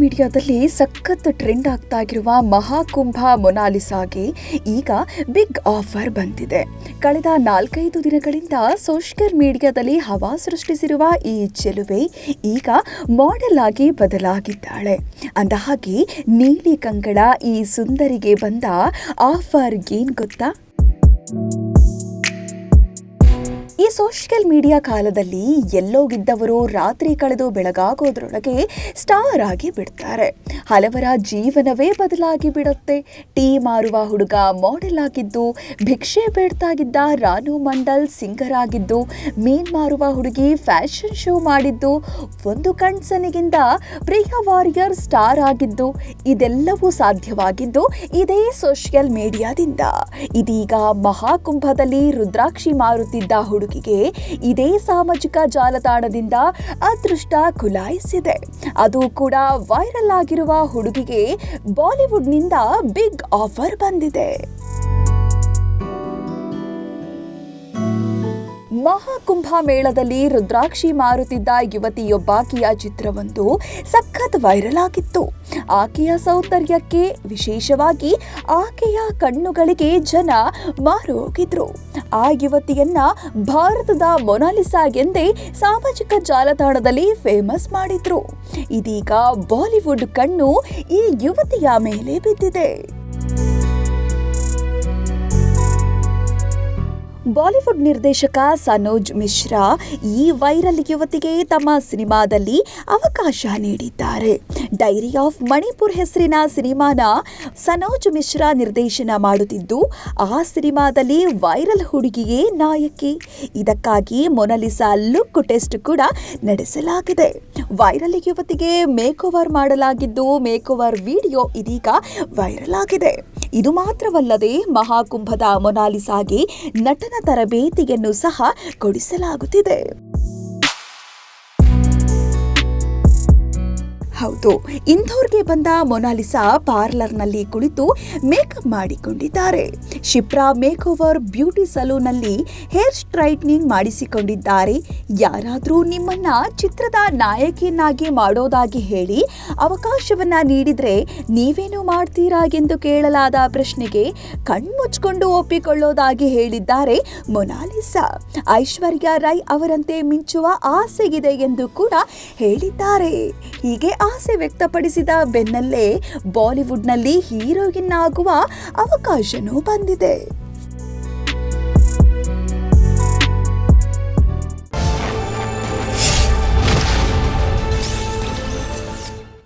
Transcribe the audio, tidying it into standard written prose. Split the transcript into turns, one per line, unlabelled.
ಮೀಡಿಯಾದಲ್ಲಿ ಸಖತ್ ಟ್ರೆಂಡ್ ಆಗ್ತಾ ಇರುವ ಮಹಾಕುಂಭ ಮೊನಾಲಿಸಾಗೆ ಈಗ ಬಿಗ್ ಆಫರ್ ಬಂದಿದೆ. ಕಳೆದ 4-5 ದಿನಗಳಿಂದ ಸೋಷಿಯಲ್ ಮೀಡಿಯಾದಲ್ಲಿ ಹವಾ ಸೃಷ್ಟಿಸಿರುವ ಈ ಚೆಲುವೆ ಈಗ ಮಾಡೆಲ್ ಆಗಿ ಬದಲಾಗಿದ್ದಾಳೆ. ಅಂದಹಾಗೆ ನೀಲಿ ಕಂಗಳ ಈ ಸುಂದರಿಗೆ ಬಂದ ಆಫರ್ ಏನ್ ಗೊತ್ತಾ? ಈ ಸೋಷಿಯಲ್ ಮೀಡಿಯಾ ಕಾಲದಲ್ಲಿ ಎಲ್ಲೋಗಿದ್ದವರು ರಾತ್ರಿ ಕಳೆದು ಬೆಳಗಾಗೋದ್ರೊಳಗೆ ಸ್ಟಾರ್ ಆಗಿ ಬಿಡ್ತಾರೆ. ಹಲವರ ಜೀವನವೇ ಬದಲಾಗಿ ಬಿಡುತ್ತೆ. ಟೀ ಮಾರುವ ಹುಡುಗ ಮಾಡೆಲ್ ಆಗಿದ್ದು, ಭಿಕ್ಷೆ ಬೇಡ್ತಾಗಿದ್ದ ರಾನು ಮಂಡಲ್ ಸಿಂಗರ್ ಆಗಿದ್ದು, ಮೀನ್ ಮಾರುವ ಹುಡುಗಿ ಫ್ಯಾಷನ್ ಶೋ ಮಾಡಿದ್ದು, ಒಂದು ಕಣ್ಸನಿಗಿಂದ ಪ್ರಿಯಾ ವಾರಿಯರ್ ಸ್ಟಾರ್ ಆಗಿದ್ದು, ಇದೆಲ್ಲವೂ ಸಾಧ್ಯವಾಗಿದ್ದು ಇದೇ ಸೋಷಿಯಲ್ ಮೀಡಿಯಾದಿಂದ. ಇದೀಗ ಮಹಾಕುಂಭದಲ್ಲಿ ರುದ್ರಾಕ್ಷಿ ಮಾರುತ್ತಿದ್ದ ಹುಡುಗಿಗೆ ಇದೇ ಸಾಮಾಜಿಕ ಜಾಲತಾಣದಿಂದ ಅದೃಷ್ಟ ಖುಲಾಯಿಸಿದೆ. ಅದು ಕೂಡ ವೈರಲ್ ಆಗಿರುವ ಹುಡುಗಿಗೆ ಬಾಲಿವುಡ್ನಿಂದ ಬಿಗ್ ಆಫರ್ ಬಂದಿದೆ. ಮಹಾಕುಂಭ ಮೇಳದಲ್ಲಿ ರುದ್ರಾಕ್ಷಿ ಮಾರುತ್ತಿದ್ದ ಯುವತಿಯೊಬ್ಬಾಕೆಯ ಚಿತ್ರವೊಂದು ಸಖತ್ ವೈರಲ್ ಆಗಿತ್ತು. ಆಕೆಯ ಸೌಂದರ್ಯಕ್ಕೆ, ವಿಶೇಷವಾಗಿ ಆಕೆಯ ಕಣ್ಣುಗಳಿಗೆ ಜನ ಮಾರು ಹೋಗಿದ್ರು. ಆ ಯುವತಿಯನ್ನ ಭಾರತದ ಮೊನಾಲಿಸಾ ಎಂದೇ ಸಾಮಾಜಿಕ ಜಾಲತಾಣದಲ್ಲಿ ಫೇಮಸ್ ಮಾಡಿದ್ರು. ಇದೀಗ ಬಾಲಿವುಡ್ ಕಣ್ಣು ಈ ಯುವತಿಯ ಮೇಲೆ ಬಿದ್ದಿದೆ. ಬಾಲಿವುಡ್ ನಿರ್ದೇಶಕ ಸನೋಜ್ ಮಿಶ್ರಾ ಈ ವೈರಲ್ ಯುವತಿಗೆ ತಮ್ಮ ಸಿನಿಮಾದಲ್ಲಿ ಅವಕಾಶ ನೀಡಿದ್ದಾರೆ. ಡೈರಿ ಆಫ್ ಮಣಿಪುರ್ ಹೆಸರಿನ ಸಿನಿಮಾನ ಸನೋಜ್ ಮಿಶ್ರಾ ನಿರ್ದೇಶನ ಮಾಡುತ್ತಿದ್ದು, ಆ ಸಿನಿಮಾದಲ್ಲಿ ವೈರಲ್ ಹುಡುಗಿಯೇ ನಾಯಕಿ. ಇದಕ್ಕಾಗಿ ಮೊನಾಲಿಸಾ ಲುಕ್ ಟೆಸ್ಟ್ ಕೂಡ ನಡೆಸಲಾಗಿದೆ. ವೈರಲ್ ಯುವತಿಗೆ ಮೇಕ್ ಓವರ್ ಮಾಡಲಾಗಿದ್ದು, ಮೇಕ್ ಓವರ್ ವಿಡಿಯೋ ಇದೀಗ ವೈರಲ್ ಆಗಿದೆ. ಇದು ಮಾತ್ರವಲ್ಲದೆ ಮಹಾಕುಂಭದ ಮೊನಾಲಿಸಾಗೆ ನಟನ ತರಬೇತಿಯನ್ನು ಸಹ ಕೊಡಿಸಲಾಗುತ್ತಿದೆ. ಹೌದು, ಇಂದೋರ್ಗೆ ಬಂದ ಮೊನಾಲಿಸಾ ಪಾರ್ಲರ್ನಲ್ಲಿ ಕುಳಿತು ಮೇಕಪ್ ಮಾಡಿಕೊಂಡಿದ್ದಾರೆ. ಶಿಪ್ರಾ ಮೇಕ್ ಓವರ್ ಬ್ಯೂಟಿ ಸಲೂನ್ನಲ್ಲಿ ಹೇರ್ ಸ್ಟ್ರೈಟ್ನಿಂಗ್ ಮಾಡಿಸಿಕೊಂಡಿದ್ದಾರೆ. ಯಾರಾದರೂ ನಿಮ್ಮನ್ನ ಚಿತ್ರದ ನಾಯಕಿಯನ್ನಾಗಿ ಮಾಡೋದಾಗಿ ಹೇಳಿ ಅವಕಾಶವನ್ನ ನೀಡಿದ್ರೆ ನೀವೇನು ಮಾಡ್ತೀರಾ ಎಂದು ಕೇಳಲಾದ ಪ್ರಶ್ನೆಗೆ ಕಣ್ಮುಚ್ಕೊಂಡು ಒಪ್ಪಿಕೊಳ್ಳೋದಾಗಿ ಹೇಳಿದ್ದಾರೆ ಮೊನಾಲಿಸಾ. ಐಶ್ವರ್ಯ ರೈ ಅವರಂತೆ ಮಿಂಚುವ ಆಸೆಗಿದೆ ಎಂದು ಕೂಡ ಹೇಳಿದ್ದಾರೆ. ಹೀಗೆ ಆಸೆ ವ್ಯಕ್ತಪಡಿಸಿದ ಬೆನ್ನಲ್ಲೇ ಬಾಲಿವುಡ್ನಲ್ಲಿ ಹೀರೋಯಿನ್ ಆಗುವ ಅವಕಾಶನೂ ಬಂದಿದೆ.